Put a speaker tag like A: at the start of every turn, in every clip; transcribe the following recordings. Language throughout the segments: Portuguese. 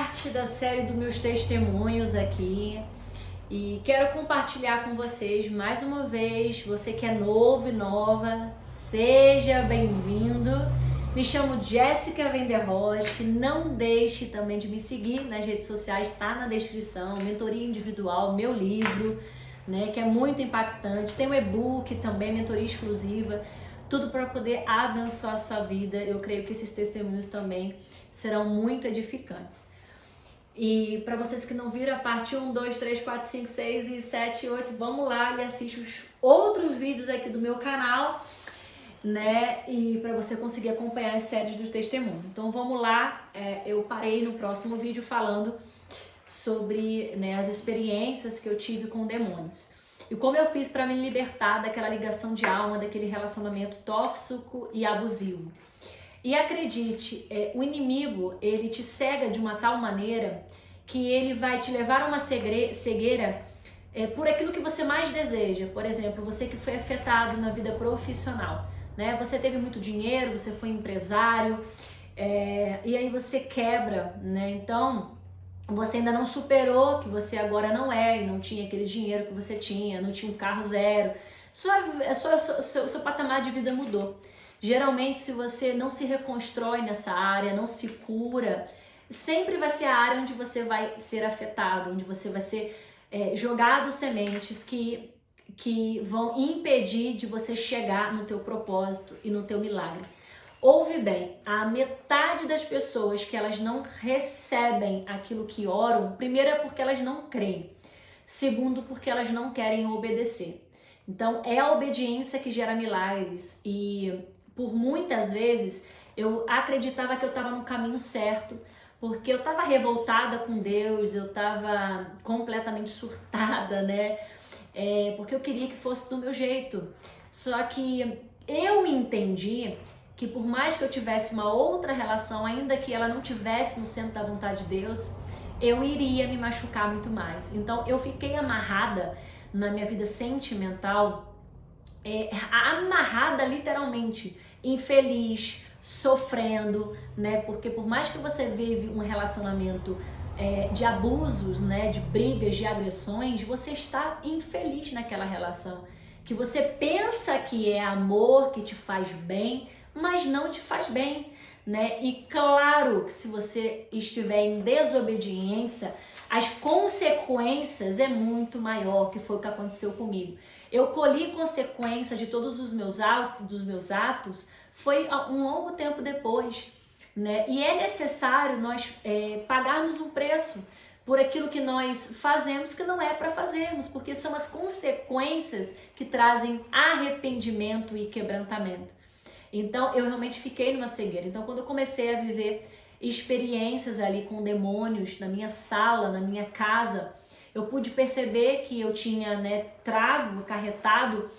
A: parte da série dos meus testemunhos aqui e quero compartilhar com vocês mais uma vez. Você que é novo e nova, seja bem-vindo. Me chamo Jéssica Venderroch. Não deixe também de me seguir nas redes sociais, tá na descrição. Mentoria individual, meu livro, né, que é muito impactante. Tem um e-book também, mentoria exclusiva. Tudo para poder abençoar a sua vida. Eu creio que esses testemunhos também serão muito edificantes. E para vocês que não viram a parte 1, 2, 3, 4, 5, 6 e 7 e 8, vamos lá e assiste os outros vídeos aqui do meu canal, né? E para você conseguir acompanhar as séries dos testemunhos. Então vamos lá, eu parei no próximo vídeo falando sobre, né, as experiências que eu tive com demônios. E como eu fiz para me libertar daquela ligação de alma, daquele relacionamento tóxico e abusivo. E acredite, o inimigo, ele te cega de uma tal maneira que ele vai te levar a uma cegueira por aquilo que você mais deseja. Por exemplo, você que foi afetado na vida profissional, né? Você teve muito dinheiro, você foi empresário, e aí você quebra, né? Então, você ainda não superou que você agora não é e não tinha aquele dinheiro que você tinha, não tinha um carro zero. Seu patamar de vida mudou. Geralmente, se você não se reconstrói nessa área, não se cura, sempre vai ser a área onde você vai ser afetado, onde você vai ser jogado sementes que vão impedir de você chegar no teu propósito e no teu milagre. Ouve bem, a metade das pessoas que elas não recebem aquilo que oram, primeiro é porque elas não creem, segundo porque elas não querem obedecer. Então é a obediência que gera milagres e por muitas vezes eu acreditava que eu estava no caminho certo, porque eu estava revoltada com Deus, eu estava completamente surtada, né? Porque eu queria que fosse do meu jeito. Só que eu entendi que por mais que eu tivesse uma outra relação, ainda que ela não tivesse no centro da vontade de Deus, eu iria me machucar muito mais. Então eu fiquei amarrada na minha vida sentimental, amarrada literalmente, infeliz, sofrendo, né? Porque por mais que você vive um relacionamento de abusos, né, de brigas, de agressões, você está infeliz naquela relação, que você pensa que é amor, que te faz bem, mas não te faz bem, né? E claro que se você estiver em desobediência, as consequências é muito maior, que foi o que aconteceu comigo. Eu colhi consequência de todos os meus atos, foi um longo tempo depois, né? E é necessário nós pagarmos um preço por aquilo que nós fazemos que não é para fazermos, porque são as consequências que trazem arrependimento e quebrantamento. Então eu realmente fiquei numa cegueira. Então quando eu comecei a viver experiências ali com demônios na minha sala, na minha casa, eu pude perceber que eu tinha, né, acarretado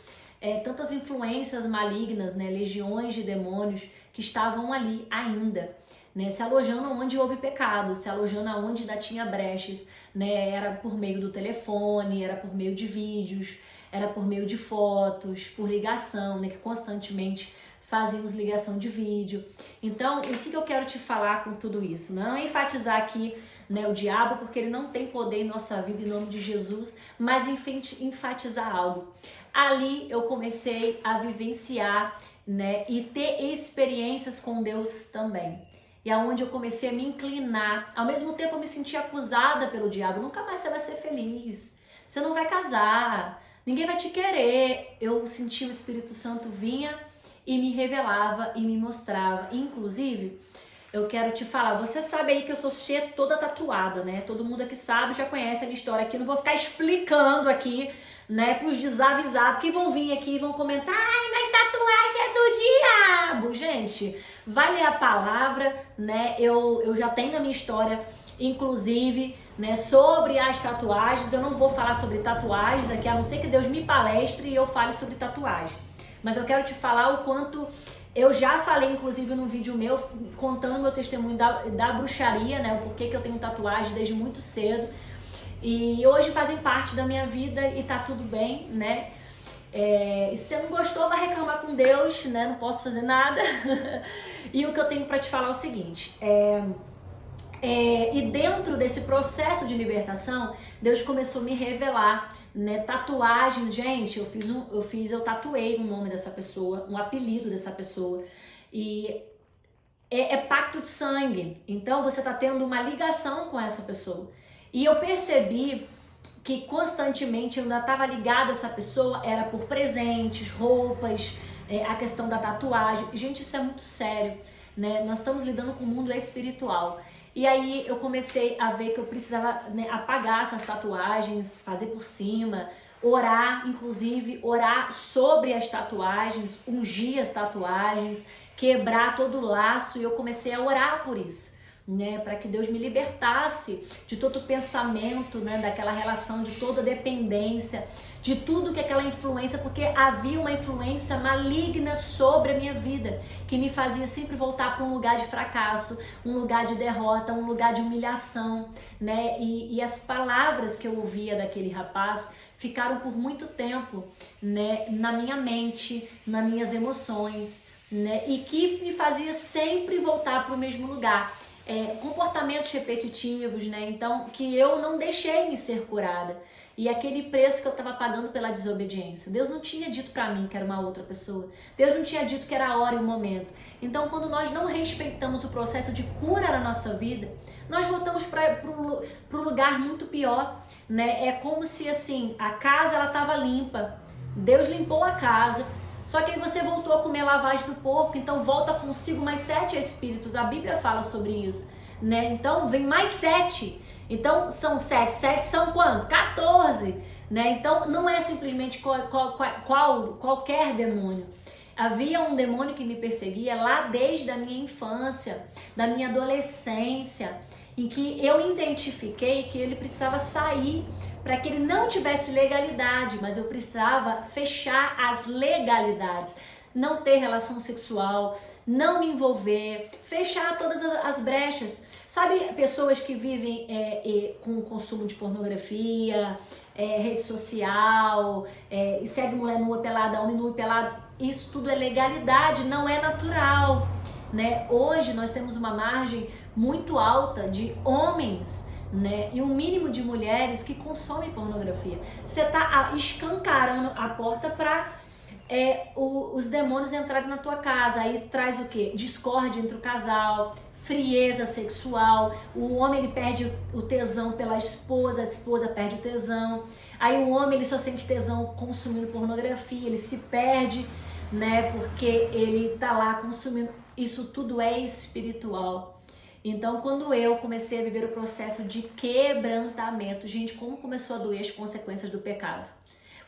A: tantas influências malignas, né, legiões de demônios que estavam ali ainda, né, se alojando onde houve pecado, se alojando onde ainda tinha brechas, né, era por meio do telefone, era por meio de vídeos, era por meio de fotos, por ligação, né, que constantemente fazíamos ligação de vídeo. Então, o que eu quero te falar com tudo isso? Não é enfatizar aqui, né, o diabo, porque ele não tem poder em nossa vida, em nome de Jesus, mas enfatizar algo. Ali eu comecei a vivenciar, né, e ter experiências com Deus também. E aonde eu comecei a me inclinar. Ao mesmo tempo eu me senti acusada pelo diabo. Nunca mais você vai ser feliz. Você não vai casar. Ninguém vai te querer. Eu senti o Espírito Santo vinha e me revelava e me mostrava. Inclusive, eu quero te falar, você sabe aí que eu sou cheia toda tatuada, né? Todo mundo aqui sabe, já conhece a minha história aqui. Não vou ficar explicando aqui, né, pros desavisados que vão vir aqui e vão comentar: ai, mas tatuagem é do diabo. Gente, vai ler a palavra, né? Eu já tenho a minha história, inclusive, né, sobre as tatuagens. Eu não vou falar sobre tatuagens aqui, a não ser que Deus me palestre e eu fale sobre tatuagem. Mas eu quero te falar o quanto eu já falei, inclusive, num vídeo meu, contando meu testemunho da bruxaria, né? O porquê que eu tenho tatuagem desde muito cedo. E hoje fazem parte da minha vida e tá tudo bem, né? E se você não gostou, vai reclamar com Deus, né? Não posso fazer nada. E o que eu tenho pra te falar é o seguinte: E dentro desse processo de libertação, Deus começou a me revelar, né, tatuagens. Gente, eu tatuei o nome dessa pessoa, um apelido dessa pessoa, e é pacto de sangue. Então você está tendo uma ligação com essa pessoa. E eu percebi que constantemente eu ainda estava ligada a essa pessoa, era por presentes, roupas, a questão da tatuagem. Gente, isso é muito sério, né? Nós estamos lidando com o mundo espiritual. E aí eu comecei a ver que eu precisava, né, apagar essas tatuagens, fazer por cima, orar, inclusive orar sobre as tatuagens, ungir as tatuagens, quebrar todo o laço, e eu comecei a orar por isso, né, para que Deus me libertasse de todo o pensamento, né, daquela relação, de toda dependência, de tudo que aquela influência, porque havia uma influência maligna sobre a minha vida, que me fazia sempre voltar para um lugar de fracasso, um lugar de derrota, um lugar de humilhação, né, e as palavras que eu ouvia daquele rapaz ficaram por muito tempo, né, na minha mente, nas minhas emoções, né, e que me fazia sempre voltar para o mesmo lugar. Comportamentos repetitivos, né? Então, que eu não deixei me ser curada. E aquele preço que eu estava pagando pela desobediência. Deus não tinha dito para mim que era uma outra pessoa. Deus não tinha dito que era a hora e o momento. Então, quando nós não respeitamos o processo de cura na nossa vida, nós voltamos para o lugar muito pior, né? É como se, assim, a casa ela estava limpa. Deus limpou a casa. Só que aí você voltou a comer lavagem do porco, então volta consigo mais 7 espíritos. A Bíblia fala sobre isso, né? Então vem mais 7. Então são 7. 7 são quanto? 14, né? Então não é simplesmente qualquer demônio. Havia um demônio que me perseguia lá desde a minha infância, da minha adolescência, em que eu identifiquei que ele precisava sair para que ele não tivesse legalidade, mas eu precisava fechar as legalidades, não ter relação sexual, não me envolver, fechar todas as brechas. Sabe, pessoas que vivem com o consumo de pornografia, rede social, e segue mulher nua pelada, homem nu pelado, isso tudo é legalidade, não é natural, né? Hoje nós temos uma margem muito alta de homens, né, e um mínimo de mulheres que consomem pornografia. Você está escancarando a porta para os demônios entrarem na tua casa. Aí traz o quê? Discórdia entre o casal, frieza sexual. O homem ele perde o tesão pela esposa, a esposa perde o tesão. Aí o homem ele só sente tesão consumindo pornografia, ele se perde, né, porque ele tá lá consumindo. Isso tudo é espiritual. Então, quando eu comecei a viver o processo de quebrantamento, gente, como começou a doer as consequências do pecado?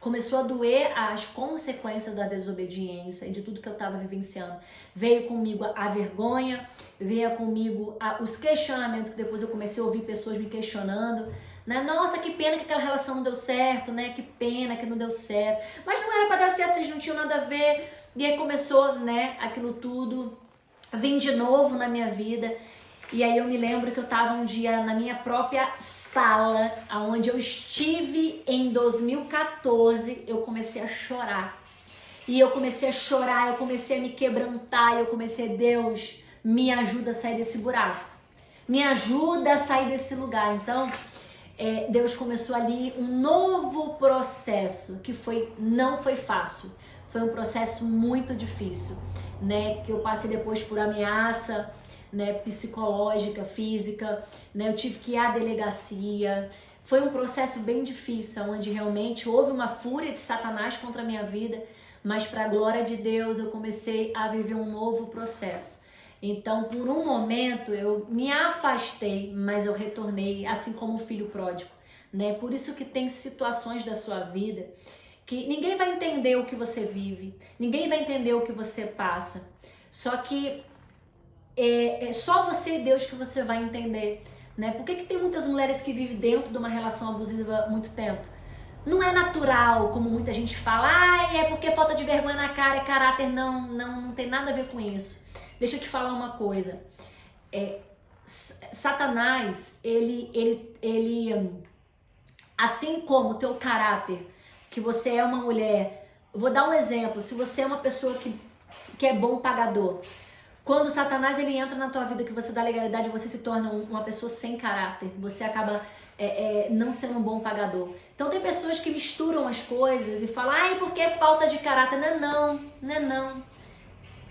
A: Começou a doer as consequências da desobediência e de tudo que eu estava vivenciando. Veio comigo a vergonha, veio comigo os questionamentos, que depois eu comecei a ouvir pessoas me questionando, né? Nossa, que pena que aquela relação não deu certo, né? Que pena que não deu certo. Mas não era para dar certo, vocês não tinham nada a ver. E aí começou, né, aquilo tudo vir de novo na minha vida. E aí eu me lembro que eu estava um dia na minha própria sala, onde eu estive em 2014, eu comecei a chorar. E eu comecei a chorar, eu comecei a me quebrantar, eu comecei, Deus, me ajuda a sair desse buraco. Me ajuda a sair desse lugar. Então, Deus começou ali um novo processo, que não foi fácil. Foi um processo muito difícil, né? Que eu passei depois por ameaça, né, psicológica, física, né, eu tive que ir à delegacia. Foi um processo bem difícil, onde realmente houve uma fúria de Satanás contra a minha vida, mas para a glória de Deus eu comecei a viver um novo processo. Então, por um momento eu me afastei, mas eu retornei, assim como o filho pródigo, né? Por isso que tem situações da sua vida que ninguém vai entender o que você vive, ninguém vai entender o que você passa, só que só você e Deus que você vai entender, né? Por que tem muitas mulheres que vivem dentro de uma relação abusiva há muito tempo? Não é natural, como muita gente fala, é porque falta de vergonha na cara, é caráter. Não tem nada a ver com isso. Deixa eu te falar uma coisa. Satanás, ele assim como o teu caráter, que você é uma mulher, eu vou dar um exemplo, se você é uma pessoa que é bom pagador, Quando Satanás ele entra na tua vida, que você dá legalidade, você se torna uma pessoa sem caráter. Você acaba não sendo um bom pagador. Então tem pessoas que misturam as coisas e falam, ai, porque é falta de caráter.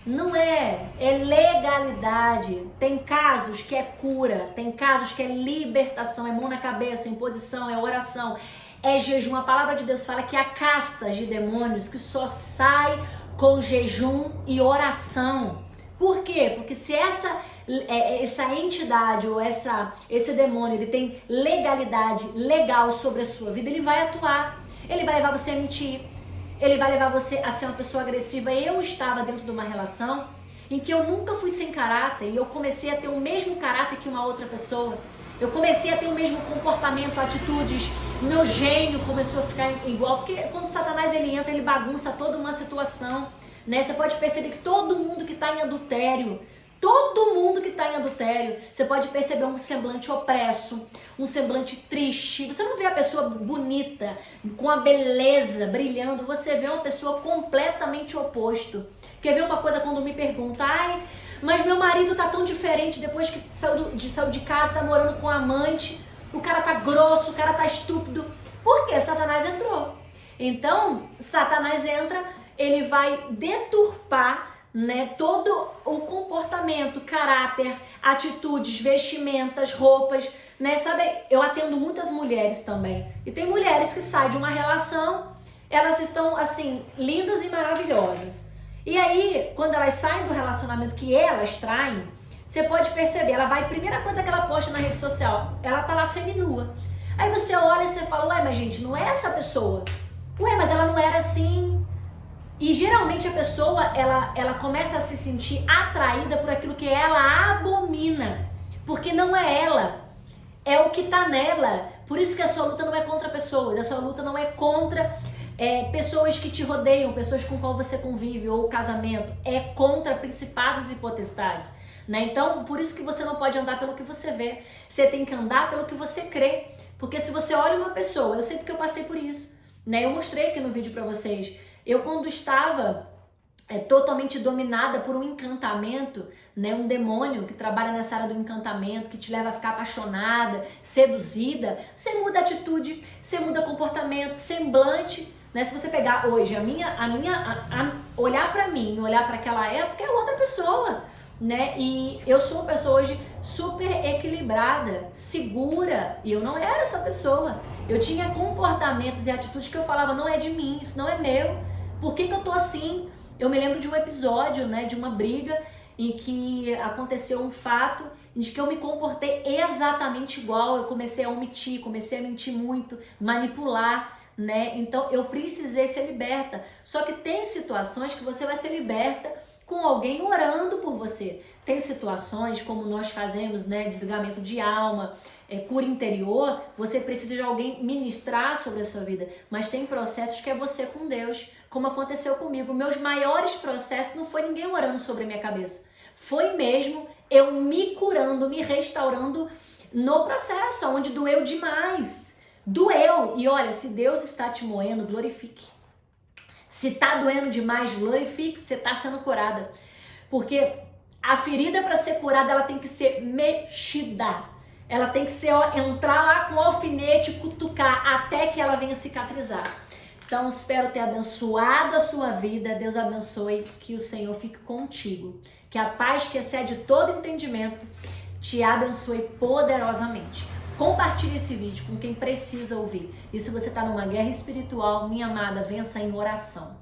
A: Não é legalidade. Tem casos que é cura, tem casos que é libertação, é mão na cabeça, é imposição, é oração, é jejum. A palavra de Deus fala que há castas de demônios que só sai com jejum e oração. Por quê? Porque se essa entidade ou esse demônio ele tem legalidade legal sobre a sua vida, ele vai atuar, ele vai levar você a mentir, ele vai levar você a ser uma pessoa agressiva. Eu estava dentro de uma relação em que eu nunca fui sem caráter e eu comecei a ter o mesmo caráter que uma outra pessoa. Eu comecei a ter o mesmo comportamento, atitudes, meu gênio começou a ficar igual, porque quando Satanás ele entra, ele bagunça toda uma situação, né? Você pode perceber que todo mundo que está em adultério, você pode perceber um semblante opresso, um semblante triste. Você não vê a pessoa bonita, com a beleza brilhando, você vê uma pessoa completamente oposto. Quer ver uma coisa quando me pergunta, ai, mas meu marido tá tão diferente depois que saiu de casa, tá morando com a amante, o cara tá grosso, o cara tá estúpido. Por quê? Satanás entrou. Então, Satanás entra, ele vai deturpar, né, todo o comportamento, caráter, atitudes, vestimentas, roupas, né? Sabe, eu atendo muitas mulheres também. E tem mulheres que saem de uma relação, elas estão assim, lindas e maravilhosas. E aí, quando elas saem do relacionamento que elas traem, você pode perceber, ela vai, primeira coisa que ela posta na rede social, ela tá lá seminua. Aí você olha e você fala, ué, mas gente, não é essa pessoa. Ué, mas ela não era assim. E geralmente a pessoa, ela começa a se sentir atraída por aquilo que ela abomina. Porque não é ela, é o que tá nela. Por isso que a sua luta não é contra pessoas, a sua luta não é contra pessoas que te rodeiam, pessoas com qual você convive, ou casamento. É contra principados e potestades, né? Então, por isso que você não pode andar pelo que você vê. Você tem que andar pelo que você crê. Porque se você olha uma pessoa, eu sei porque eu passei por isso, né? Eu mostrei aqui no vídeo pra vocês. Eu quando estava totalmente dominada por um encantamento, né, um demônio que trabalha nessa área do encantamento, que te leva a ficar apaixonada, seduzida, você muda atitude, você muda comportamento, semblante, né? Se você pegar hoje olhar pra mim, olhar para aquela época, é outra pessoa, né? E eu sou uma pessoa hoje super equilibrada, segura, e eu não era essa pessoa. Eu tinha comportamentos e atitudes que eu falava, não é de mim, isso não é meu. Por que eu tô assim? Eu me lembro de um episódio, né, de uma briga em que aconteceu um fato em que eu me comportei exatamente igual. Eu comecei a omitir, comecei a mentir muito, manipular, né? Então eu precisei ser liberta. Só que tem situações que você vai ser liberta com alguém orando por você. Tem situações como nós fazemos, né, desligamento de alma, cura interior, você precisa de alguém ministrar sobre a sua vida, mas tem processos que é você com Deus, como aconteceu comigo. Meus maiores processos não foi ninguém orando sobre a minha cabeça, foi mesmo eu me curando, me restaurando no processo, onde doeu demais, doeu. E olha, se Deus está te moendo, glorifique. Se tá doendo demais, glorifique, você tá sendo curada, porque a ferida para ser curada, ela tem que ser mexida. Ela tem que ser, entrar lá com o alfinete, cutucar, até que ela venha cicatrizar. Então, espero ter abençoado a sua vida. Deus abençoe, que o Senhor fique contigo. Que a paz que excede todo entendimento te abençoe poderosamente. Compartilhe esse vídeo com quem precisa ouvir. E se você está numa guerra espiritual, minha amada, vença em oração.